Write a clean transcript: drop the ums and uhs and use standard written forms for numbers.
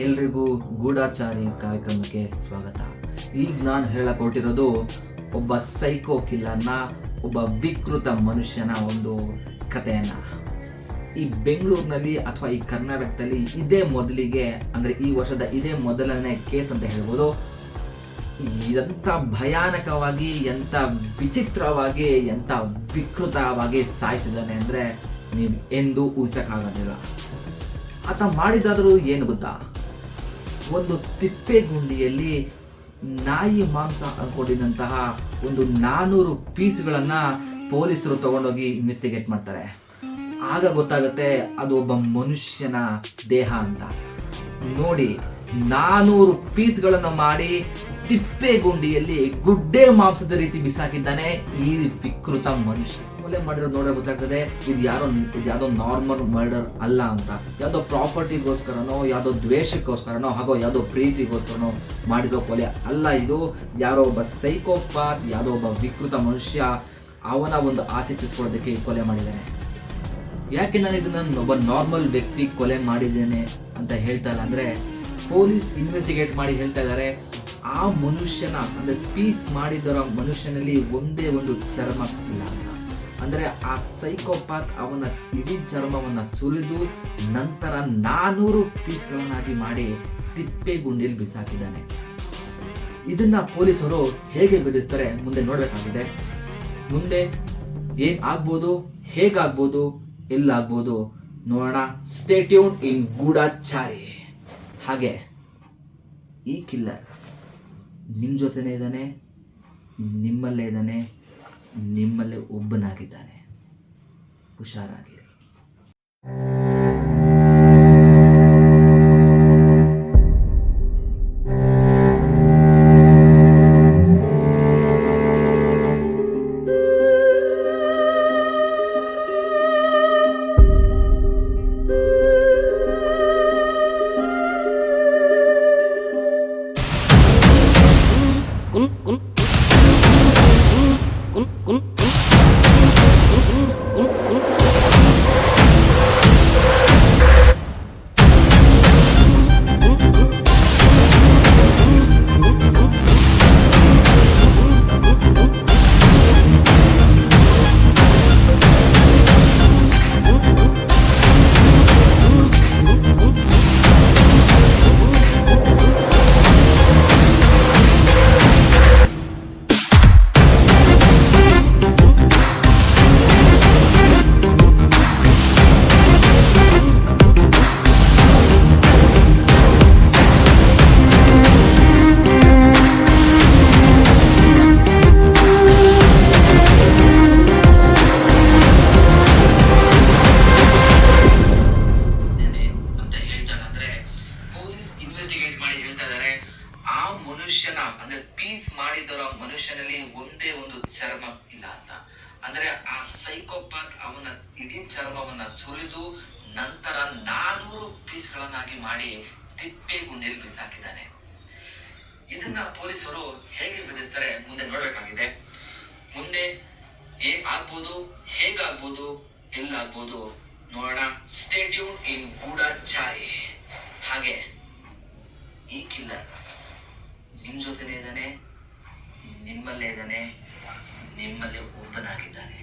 ಎಲ್ರಿಗೂ ಗೂಢಾಚಾರಿ ಕಾರ್ಯಕ್ರಮಕ್ಕೆ ಸ್ವಾಗತ. ಈಗ ನಾನು ಹೇಳಕ್ ಹೊರಟಿರೋದು ಒಬ್ಬ ಸೈಕೋ ಕಿಲ್ಲರ್ನ, ಒಬ್ಬ ವಿಕೃತ ಮನುಷ್ಯನ ಒಂದು ಕಥೆಯನ್ನ. ಈ ಬೆಂಗಳೂರಿನಲ್ಲಿ ಅಥವಾ ಈ ಕರ್ನಾಟಕದಲ್ಲಿ ಇದೇ ಮೊದಲಿಗೆ, ಅಂದರೆ ಈ ವರ್ಷದ ಇದೇ ಮೊದಲನೇ ಕೇಸ್ ಅಂತ ಹೇಳ್ಬೋದು. ಎಂಥ ಭಯಾನಕವಾಗಿ, ಎಂಥ ವಿಚಿತ್ರವಾಗಿ, ಎಂಥ ವಿಕೃತವಾಗಿ ಸಾಯಿಸಿದ್ದಾನೆ ಅಂದರೆ ನೀವು ಎಂದೂ ಊಹಿಸಕ್ಕಾಗೋದಿಲ್ಲ. ಆತ ಮಾಡಿದಾದರೂ ಏನು ಗೊತ್ತಾ, ಒಂದು ತಿಪ್ಪೆಗುಂಡಿಯಲ್ಲಿ ನಾಯಿ ಮಾಂಸ ಅಂದ್ಕೊಂಡಿದ್ದಂತಹ ಒಂದು 400 ಪೀಸ್ಗಳನ್ನು ಪೊಲೀಸರು ತಗೊಂಡೋಗಿ ಇನ್ವೆಸ್ಟಿಗೇಟ್ ಮಾಡ್ತಾರೆ. ಆಗ ಗೊತ್ತಾಗುತ್ತೆ ಅದು ಒಬ್ಬ ಮನುಷ್ಯನ ದೇಹ ಅಂತ. ನೋಡಿ, 400 ಪೀಸ್ಗಳನ್ನು ಮಾಡಿ ತಿಪ್ಪೆಗುಂಡಿಯಲ್ಲಿ ಗುಡ್ಡೆ ಮಾಂಸದ ರೀತಿ ಬಿಸಾಕಿದ್ದಾನೆ ಈ ವಿಕೃತ ಮನುಷ್ಯ. ಕೊಲೆ ಮಾಡಿರೋದು ನೋಡ್ರೆ ಗೊತ್ತಾಗ್ತದೆ ಇದು ಯಾವುದೋ ನಾರ್ಮಲ್ ಮರ್ಡರ್ ಅಲ್ಲ ಅಂತ. ಯಾವುದೋ ಪ್ರಾಪರ್ಟಿಗೋಸ್ಕರನೋ, ಯಾವುದೋ ದ್ವೇಷಕ್ಕೋಸ್ಕರನೋ, ಹಾಗೋ ಯಾವುದೋ ಪ್ರೀತಿಗೋಸ್ಕರನೋ ಮಾಡಿರೋ ಕೊಲೆ ಅಲ್ಲ. ಇದು ಯಾರೋ ಒಬ್ಬ ಸೈಕೋಪಾತ್, ಯಾವುದೋ ಒಬ್ಬ ವಿಕೃತ ಮನುಷ್ಯ ಅವನ ಒಂದು ಆಸೆ ತಿಳ್ಸ್ಕೊಳ್ಳೋದಕ್ಕೆ ಈ ಕೊಲೆ ಮಾಡಿದ್ದಾನೆ. ಯಾಕೆ ನಾನು ಇದನ್ನ ಒಬ್ಬ ನಾರ್ಮಲ್ ವ್ಯಕ್ತಿ ಕೊಲೆ ಮಾಡಿದ್ದೇನೆ ಅಂತ ಹೇಳ್ತಾ ಇಲ್ಲ ಅಂದರೆ, ಪೊಲೀಸ್ ಇನ್ವೆಸ್ಟಿಗೇಟ್ ಮಾಡಿ ಹೇಳ್ತಾ ಇದ್ದಾರೆ ಆ ಮನುಷ್ಯನ, ಅಂದರೆ ಪೀಸ್ ಮಾಡಿದರ ಮನುಷ್ಯನಲ್ಲಿ ಒಂದೇ ಒಂದು ಚರ್ಮ ಇಲ್ಲ ಅಂತ. ಅಂದರೆ ಆ ಸೈಕೋಪಾತ್ ಅವನ ಇಡೀ ಚರ್ಮವನ್ನು ಸುಲಿದು ನಂತರ 400 ಪೀಸ್ಗಳನ್ನಾಗಿ ಮಾಡಿ ತಿಪ್ಪೆಗುಂಡಿಯಲ್ಲಿ ಬಿಸಾಕಿದ್ದಾನೆ. ಇದನ್ನ ಪೊಲೀಸರು ಹೇಗೆ ಬೆದರಿಸ್ತಾರೆ ಮುಂದೆ ನೋಡಬೇಕಾಗಿದೆ. ಮುಂದೆ ಏನ್ ಆಗ್ಬೋದು, ಹೇಗಾಗ್ಬೋದು, ಎಲ್ಲಾಗ್ಬೋದು ನೋಡೋಣ. Stay tune in Goodachari. ಹಾಗೆ ಈ ಕಿಲ್ಲರ್ ನಿಮ್ಮ ಜೊತೆನೇ ಇದ್ದಾನೆ, ನಿಮ್ಮಲ್ಲೇ ಇದ್ದಾನೆ, ನಿಮ್ಮಲ್ಲೇ ಒಬ್ಬನಾಗಿದ್ದಾನೆ. ಹುಷಾರಾಗಿರಿ. ಮನುಷ್ಯನ, ಅಂದ್ರೆ ಪೀಸ್ ಮಾಡಿದರ ಮನುಷ್ಯನಲ್ಲಿ ಒಂದೇ ಒಂದು ಚರ್ಮ ಇಲ್ಲ ಅಂತ. ಅಂದ್ರೆ ಆ ಸೈಕೋಪಾತ್ ಅವನ ಇಡೀ ಚರ್ಮವನ್ನ ಸುಲಿದು ನಂತರ 400 ಪೀಸ್ಗಳನ್ನಾಗಿ ಮಾಡಿ ತಿಪ್ಪೆಗುಂಡಿಯಲ್ಲಿ ಬಿಸಾಕಿದ್ದಾನೆ. ಇದನ್ನ ಪೊಲೀಸರು ಹೇಗೆ ಬೆದರಿಸ್ತಾರೆ ಮುಂದೆ ನೋಡ್ಬೇಕಾಗಿದೆ. ಮುಂದೆ ಏನ್ ಆಗ್ಬೋದು, ಹೇಗಾಗ್ಬೋದು, ಎಲ್ಲಾಗ್ಬೋದು ನೋಡೋಣ. Stay tune in Goodachari. ಹಾಗೆ ಈ ಕಿಲ್ಲರ್ ನಿಮ್ಮ ಜೊತೆನೇ ಇದ್ದಾನೆ, ನಿಮ್ಮಲ್ಲೇ ಇದ್ದಾನೆ, ನಿಮ್ಮಲ್ಲೇ ಒಬ್ಬನಾಗಿದ್ದಾನೆ.